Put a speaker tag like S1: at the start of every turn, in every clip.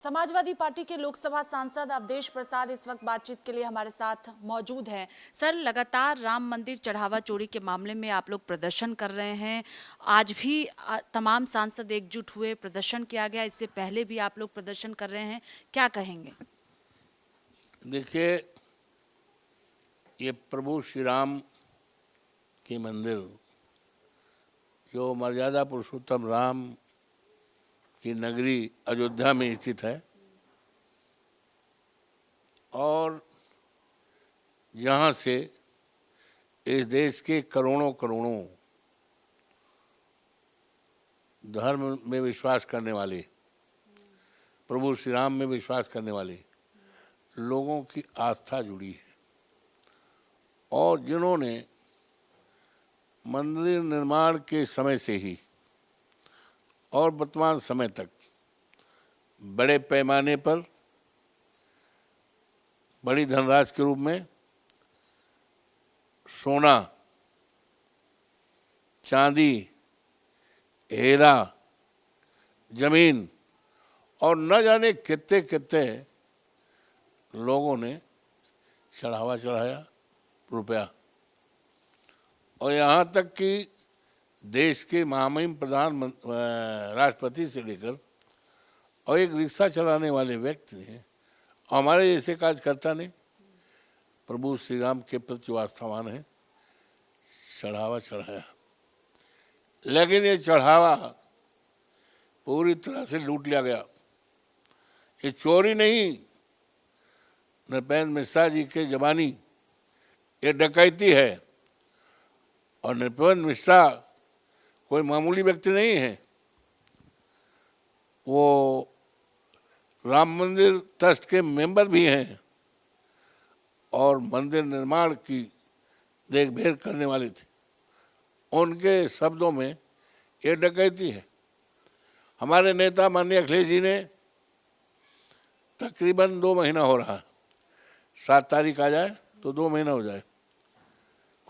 S1: Samajwadi party के लोकसभा सांसद अवधेश प्रसाद इस वक्त बातचीत के लिए हमारे साथ मौजूद हैं। सर, लगातार राम मंदिर चढ़ावा चोरी के मामले में आप लोग प्रदर्शन कर रहे हैं। आज भी तमाम सांसद एकजुट हुए, प्रदर्शन किया गया। इससे पहले भी आप लोग प्रदर्शन कर रहे हैं, क्या कहेंगे?
S2: देखिए, ये प्रभु श्री राम की मंदिर जो मर्यादा पुरुषोत्तम राम की नगरी अयोध्या में स्थित है और जहाँ से इस देश के करोड़ों करोड़ों धर्म में विश्वास करने वाले, प्रभु श्री राम में विश्वास करने वाले लोगों की आस्था जुड़ी है और जिन्होंने मंदिर निर्माण के समय से ही और वर्तमान समय तक बड़े पैमाने पर बड़ी धनराशि के रूप में सोना, चांदी, हीरा, जमीन और न जाने कितने कितने लोगों ने चढ़ावा चढ़ाया रुपया। और यहाँ तक कि देश के महामहिम राष्ट्रपति से लेकर और एक रिक्शा चलाने वाले व्यक्ति ने, हमारे जैसे कार्यकर्ता ने प्रभु श्री राम के प्रति आस्थावान है, चढ़ावा चढ़ाया। लेकिन ये चढ़ावा पूरी तरह से लूट लिया गया। ये चोरी नहीं, नृपेंद्र मिश्रा जी के जबानी ये डकैती है। और नृपेंद्र मिश्रा कोई मामूली व्यक्ति नहीं है, वो राम मंदिर ट्रस्ट के मेंबर भी हैं और मंदिर निर्माण की देखभाल करने वाले थे। उनके शब्दों में ये डकैती है। हमारे नेता माननीय अखिलेश जी ने तकरीबन 2 महीना हो रहा है, 7 तारीख आ जाए तो 2 महीना हो जाए,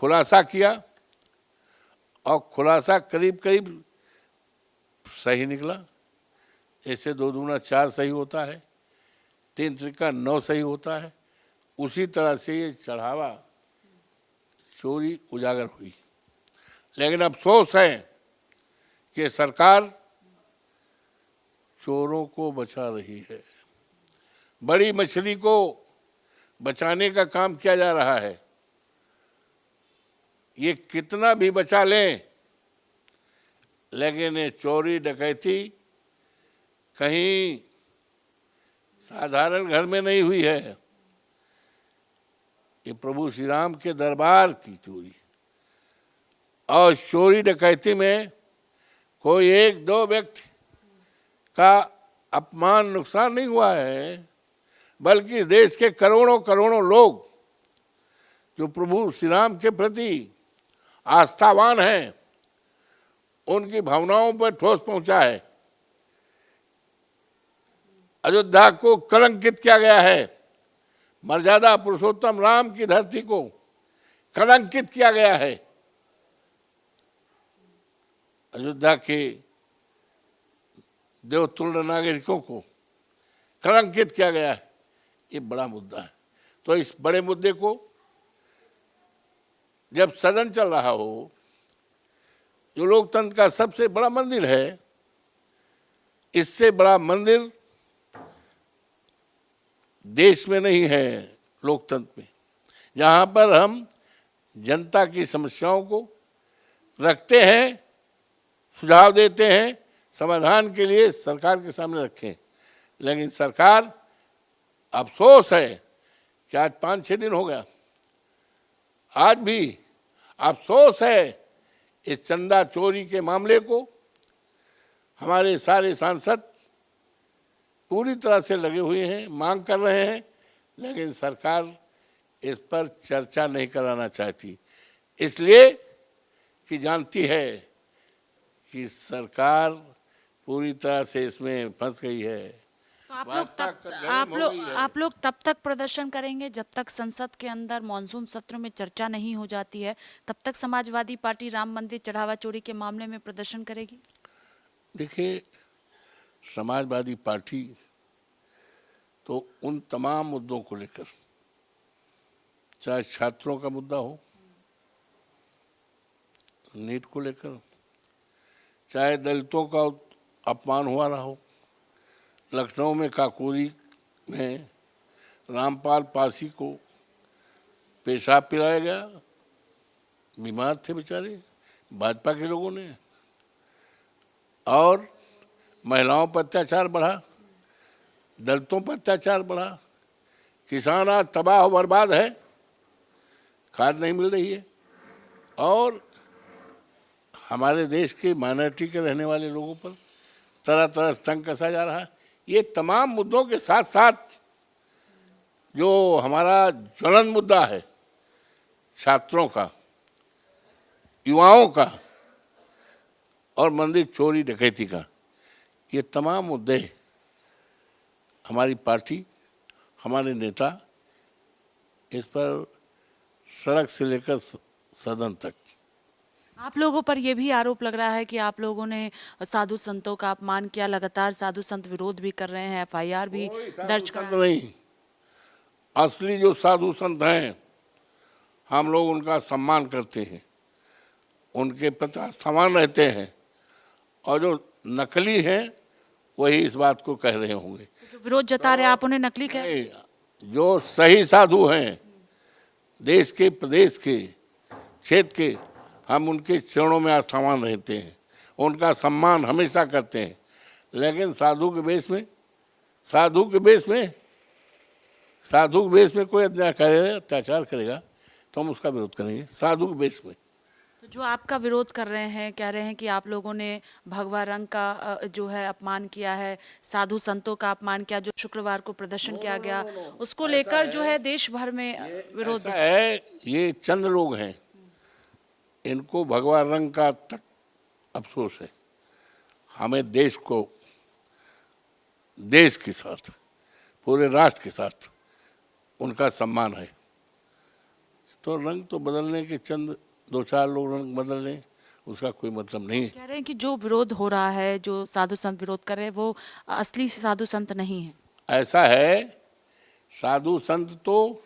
S2: खुलासा किया और खुलासा करीब करीब सही निकला। ऐसे 2 दूना 4 सही होता है, 3 त्रिका 9 सही होता है। उसी तरह से ये चढ़ावा चोरी उजागर हुई। लेकिन अफसोस है कि सरकार चोरों को बचा रही है। बड़ी मछली को बचाने का काम किया जा रहा है। ये कितना भी बचा लें, लेकिन ये चोरी डकैती कहीं साधारण घर में नहीं हुई है। ये प्रभु श्री राम के दरबार की चोरी। और चोरी डकैती में कोई 1-2 व्यक्ति का अपमान नुकसान नहीं हुआ है, बल्कि देश के करोड़ों करोड़ों लोग जो प्रभु श्री राम के प्रति आस्थावान हैं, उनकी भावनाओं पर ठोस पहुंचा है। अयोध्या को कलंकित किया गया है, मर्यादा पुरुषोत्तम राम की धरती को कलंकित किया गया है। अयोध्या के देवतुल्य नागरिकों को कलंकित किया गया है। ये बड़ा मुद्दा है। तो इस बड़े मुद्दे को जब सदन चल रहा हो, जो लोकतंत्र का सबसे बड़ा मंदिर है, इससे बड़ा मंदिर देश में नहीं है लोकतंत्र में, जहाँ पर हम जनता की समस्याओं को रखते हैं, सुझाव देते हैं, समाधान के लिए सरकार के सामने रखें। लेकिन सरकार, अफसोस है कि आज 5-6 दिन हो गया, आज भी अफसोस है इस चंदा चोरी के मामले को हमारे सारे सांसद पूरी तरह से लगे हुए हैं, मांग कर रहे हैं, लेकिन सरकार इस पर चर्चा नहीं कराना चाहती, इसलिए कि जानती है कि सरकार पूरी तरह से इसमें फंस गई है।
S1: तो आप लोग तब तक प्रदर्शन करेंगे जब तक संसद के अंदर मॉनसून सत्र में चर्चा नहीं हो जाती है? तब तक समाजवादी पार्टी राम मंदिर चढ़ावा चोरी के मामले में प्रदर्शन करेगी?
S2: देखिए, समाजवादी पार्टी तो उन तमाम मुद्दों को लेकर, चाहे छात्रों का मुद्दा हो, नीट को लेकर, चाहे दलितों का अपमान हुआ रहा हो, लखनऊ में काकोरी में रामपाल पासी को पेशाब पिलाया गया, बीमार थे बेचारे भाजपा के लोगों ने, और महिलाओं पर अत्याचार बढ़ा, दलितों पर अत्याचार बढ़ा, किसान आज तबाह और बर्बाद है, खाद नहीं मिल रही है, और हमारे देश के माइनॉरिटी के रहने वाले लोगों पर तरह तरह तंग कसा जा रहा है। ये तमाम मुद्दों के साथ साथ जो हमारा ज्वलन मुद्दा है छात्रों का, युवाओं का और मंदिर चोरी डकैती का, ये तमाम मुद्दे हमारी पार्टी, हमारे नेता इस पर सड़क से लेकर सदन तक।
S1: आप लोगों पर यह भी आरोप लग रहा है कि आप लोगों ने साधु संतों का अपमान किया, लगातार साधु संत विरोध भी कर रहे हैं, एफआईआर भी दर्ज
S2: संत
S1: करा।
S2: नहीं, असली जो साधु संत हैं हम लोग उनका सम्मान करते हैं, उनके प्रति आस्थावान रहते हैं, और जो नकली हैं वही इस बात को कह रहे होंगे।
S1: जो विरोध जता रहे आप उन्हें नकली कह।
S2: नहीं, जो सही साधु हैं देश के, प्रदेश के, क्षेत्र के, हम उनके चरणों में आस्थावान रहते हैं, उनका सम्मान हमेशा करते हैं। लेकिन साधु के वेश में कोई अन्याय करेगा, अत्याचार करेगा तो हम उसका विरोध करेंगे, साधु के वेश में।
S1: तो जो आपका विरोध कर रहे हैं, कह रहे हैं कि आप लोगों ने भगवा रंग का जो है अपमान किया है, साधु संतों का अपमान किया, जो शुक्रवार को प्रदर्शन किया गया, उसको लेकर जो है देश भर में विरोध
S2: ऐसा है, ये चंद लोग हैं, इनको भगवा रंग का तक अफसोस है। हमें देश को, देश के साथ, पूरे राष्ट्र के साथ उनका सम्मान है। तो रंग तो बदलने के चंद दो चार लोग रंग बदल लें, उसका कोई मतलब नहीं है।
S1: कह रहे हैं कि जो विरोध हो रहा है, जो साधु संत विरोध कर रहे हैं, वो असली साधु संत नहीं है।
S2: ऐसा है, साधु संत तो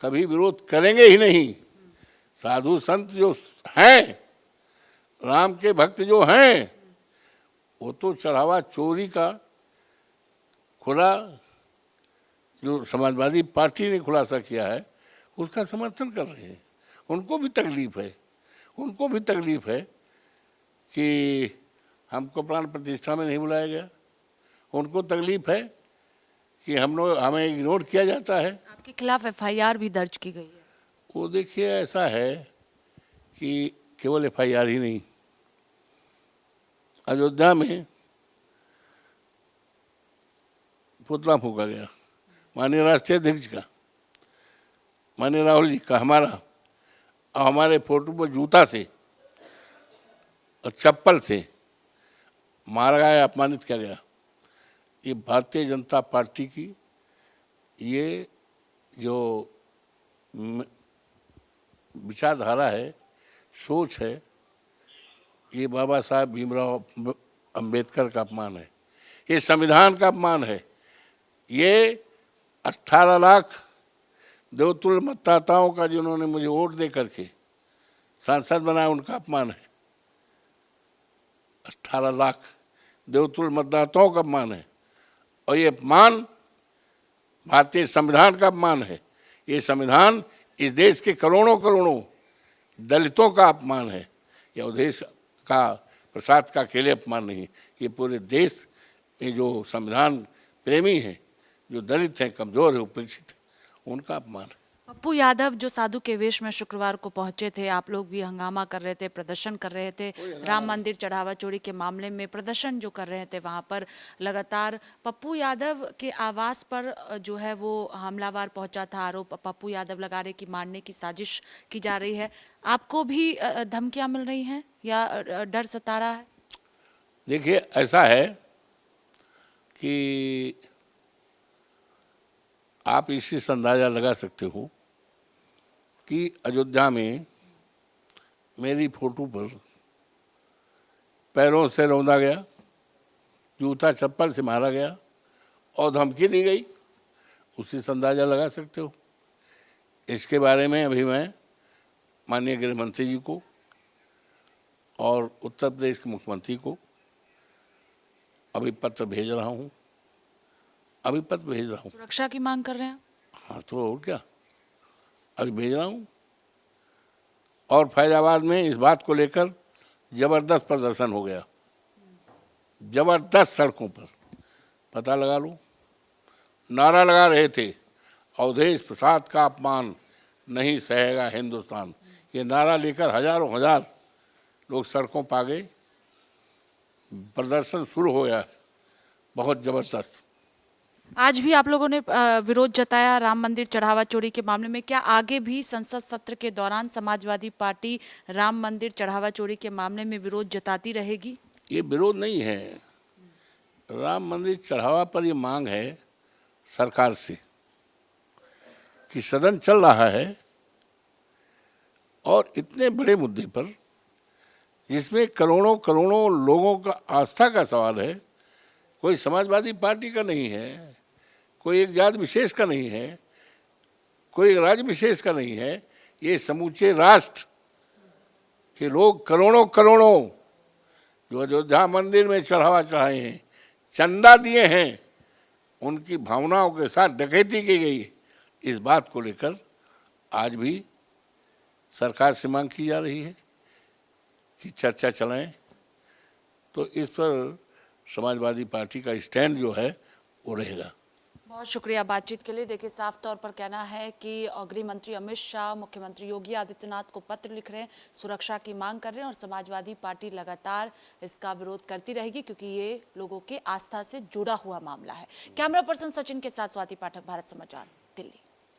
S2: कभी विरोध करेंगे ही नहीं। साधु संत जो हैं, राम के भक्त जो हैं, वो तो चढ़ावा चोरी का खुला, जो समाजवादी पार्टी ने खुलासा किया है, उसका समर्थन कर रहे हैं। उनको भी तकलीफ है कि हमको प्राण प्रतिष्ठा में नहीं बुलाया गया, उनको तकलीफ है कि हमें इग्नोर किया जाता है।
S1: आपके खिलाफ एफआईआर भी दर्ज की गई है।
S2: वो देखिए, ऐसा है कि केवल एफआईआर ही नहीं, अयोध्या में पुतला फूंका गया माननीय राष्ट्रीय अध्यक्ष का, माननीय राहुल जी का, हमारा, और हमारे फोटो पर जूता से और चप्पल से मारा गया, अपमानित किया गया। ये भारतीय जनता पार्टी की ये जो विचारधारा है, सोच है, ये बाबा साहब भीमराव अंबेडकर का अपमान है, ये संविधान का अपमान है, ये 18 लाख देवतुल्य मतदाताओं का जिन्होंने मुझे वोट दे करके सांसद बनाया, उनका अपमान है। 18 लाख देवतुल्य मतदाताओं का अपमान है, और ये अपमान भारतीय संविधान का अपमान है। ये संविधान इस देश के करोड़ों दलितों का अपमान है। यह उद्देश्य का, प्रसाद का अकेले अपमान नहीं, ये पूरे देश में जो संविधान प्रेमी हैं, जो दलित हैं, कमजोर है, उपेक्षित है, उनका अपमान है।
S1: पप्पू यादव जो साधु के वेश में शुक्रवार को पहुंचे थे, आप लोग भी हंगामा कर रहे थे, प्रदर्शन कर रहे थे, राम मंदिर चढ़ावा चोरी के मामले में प्रदर्शन जो कर रहे थे, वहां पर लगातार पप्पू यादव के आवास पर जो है वो हमलावर पहुंचा था। आरोप पप्पू यादव लगा रहे कि मारने की साजिश की जा रही है। आपको भी धमकियां मिल रही हैं या डर सता रहा है?
S2: देखिए, ऐसा है कि आप इसी से अंदाजा लगा सकते हो कि अयोध्या में मेरी फोटो पर पैरों से रौंदा गया, जूता चप्पल से मारा गया और धमकी दी गई। उसी से अंदाज़ा लगा सकते हो। इसके बारे में अभी मैं माननीय गृह मंत्री जी को और उत्तर प्रदेश के मुख्यमंत्री को अभी पत्र भेज रहा हूँ,
S1: सुरक्षा की मांग कर रहे हैं।
S2: हाँ तो और क्या, अभी भेज रहा हूँ। और फैजाबाद में इस बात को लेकर जबरदस्त प्रदर्शन हो गया, जबरदस्त सड़कों पर, पता लगा लो। नारा लगा रहे थे, अवधेश प्रसाद का अपमान नहीं सहेगा हिंदुस्तान। ये नारा लेकर हजारों हजार लोग सड़कों पर आ गए, प्रदर्शन शुरू हो गया, बहुत जबरदस्त।
S1: आज भी आप लोगों ने विरोध जताया राम मंदिर चढ़ावा चोरी के मामले में। क्या आगे भी संसद सत्र के दौरान समाजवादी पार्टी राम मंदिर चढ़ावा चोरी के मामले में विरोध जताती रहेगी?
S2: ये विरोध नहीं है, राम मंदिर चढ़ावा पर ये मांग है सरकार से कि सदन चल रहा है और इतने बड़े मुद्दे पर जिसमें करोड़ों करोड़ों लोगों का आस्था का सवाल है, कोई समाजवादी पार्टी का नहीं है, कोई एक जात विशेष का नहीं है, कोई एक राज्य विशेष का नहीं है, ये समूचे राष्ट्र के लोग करोड़ों करोड़ों जो अयोध्या मंदिर में चढ़ावा चढ़ाए हैं, चंदा दिए हैं, उनकी भावनाओं के साथ डकैती की गई। इस बात को लेकर आज भी सरकार से मांग की जा रही है कि चर्चा चलाएं। तो इस पर समाजवादी पार्टी का स्टैंड जो है वो रहेगा।
S1: बहुत शुक्रिया बातचीत के लिए। देखिए, साफ तौर पर कहना है कि गृह मंत्री अमित शाह मुख्यमंत्री योगी आदित्यनाथ को पत्र लिख रहे हैं, सुरक्षा की मांग कर रहे हैं और समाजवादी पार्टी लगातार इसका विरोध करती रहेगी क्योंकि ये लोगों के आस्था से जुड़ा हुआ मामला है। कैमरा पर्सन सचिन के साथ स्वाति पाठक, भारत समाचार, दिल्ली।